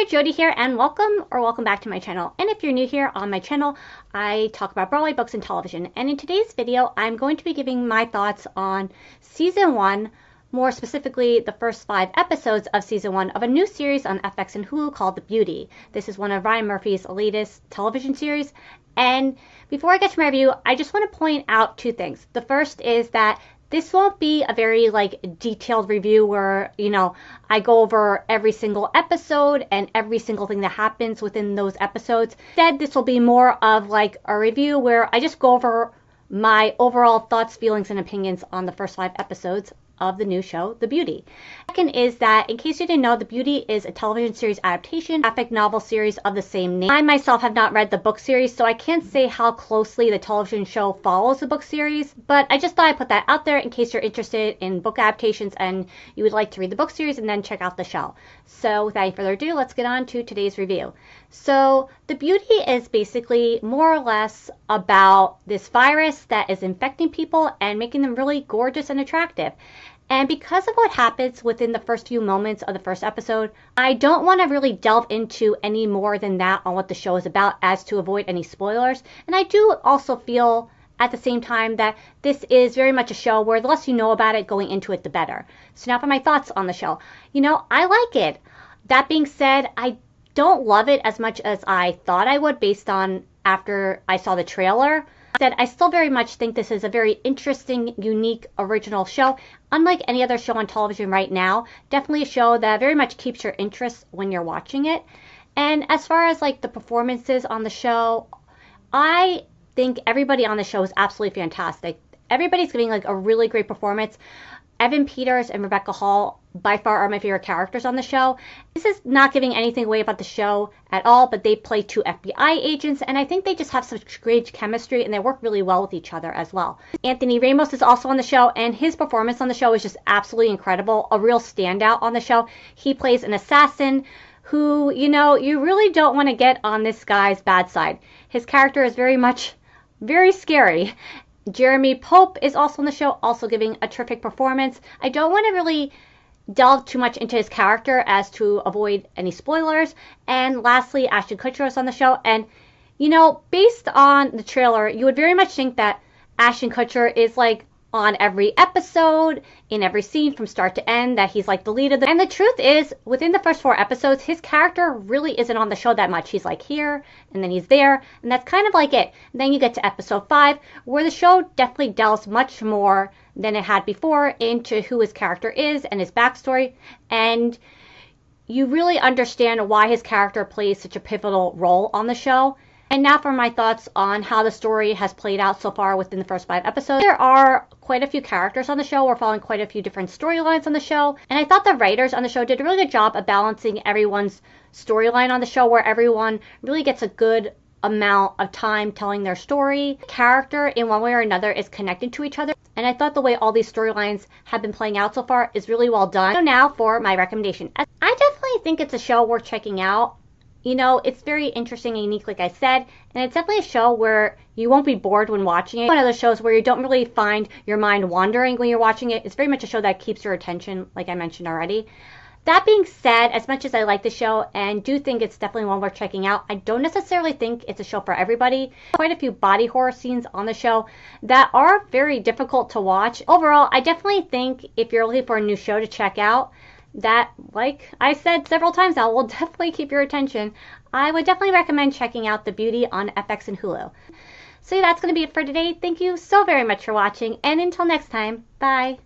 there, Jody here, and welcome back to my channel. And if you're new here on my channel, I talk about Broadway books and television. And in today's video, I'm going to be giving my thoughts on season 1, more specifically the first 5 episodes of season 1 of a new series on FX and Hulu called The Beauty. This is one of Ryan Murphy's latest television series. And before I get to my review, I just want to point out 2 things. The first is that this won't be a very detailed review where, I go over every single episode and every single thing that happens within those episodes. Instead, this will be more of a review where I just go over my overall thoughts, feelings, and opinions on the first 5 episodes of the new show, The Beauty. Second is that, in case you didn't know, The Beauty is a television series adaptation, graphic novel series of the same name. I myself have not read the book series, so I can't say how closely the television show follows the book series, but I just thought I'd put that out there in case you're interested in book adaptations and you would like to read the book series and then check out the show. So without any further ado, let's get on to today's review. So The Beauty is basically more or less about this virus that is infecting people and making them really gorgeous and attractive. And because of what happens within the first few moments of the first episode, I don't want to really delve into any more than that on what the show is about as to avoid any spoilers. And I do also feel at the same time that this is very much a show where the less you know about it going into it, the better. So now for my thoughts on the show. I like it. That being said, I don't love it as much as I thought I would based on after I saw the trailer. I still very much think this is a very interesting, unique, original show. Unlike any other show on television right now, definitely a show that very much keeps your interest when you're watching it. And as far as the performances on the show, I think everybody on the show is absolutely fantastic. Everybody's giving a really great performance. Evan Peters and Rebecca Hall by far are my favorite characters on the show. This is not giving anything away about the show at all, but they play 2 FBI agents, and I think they just have such great chemistry, and they work really well with each other as well. Anthony Ramos is also on the show, and his performance on the show is just absolutely incredible, a real standout on the show. He plays an assassin who, you really don't want to get on this guy's bad side. His character is very scary. Jeremy Pope is also on the show, also giving a terrific performance. I don't want to really delve too much into his character as to avoid any spoilers. And lastly, Ashton Kutcher is on the show. And, based on the trailer, you would very much think that Ashton Kutcher is on every episode, in every scene from start to end, that he's the lead of the... And the truth is, within the first 4 episodes, his character really isn't on the show that much. He's here, and then he's there, and that's kind of it. And then you get to episode 5, where the show definitely delves much more than it had before into who his character is and his backstory, and you really understand why his character plays such a pivotal role on the show. And now for my thoughts on how the story has played out so far within the first 5 episodes. There are quite a few characters on the show. We're following quite a few different storylines on the show. And I thought the writers on the show did a really good job of balancing everyone's storyline on the show, where everyone really gets a good amount of time telling their story. Character, in one way or another, is connected to each other. And I thought the way all these storylines have been playing out so far is really well done. So now for my recommendation. I definitely think it's a show worth checking out. It's very interesting and unique, like I said, and it's definitely a show where you won't be bored when watching it. One of those shows where you don't really find your mind wandering when you're watching it. It's very much a show that keeps your attention, like I mentioned already. That being said, as much as I like the show and do think it's definitely one worth checking out, I don't necessarily think it's a show for everybody. Quite a few body horror scenes on the show that are very difficult to watch. Overall, I definitely think if you're looking for a new show to check out, that, like I said several times now, will definitely keep your attention. I would definitely recommend checking out The Beauty on FX and Hulu. So that's going to be it for today. Thank you so very much for watching, and until next time, bye.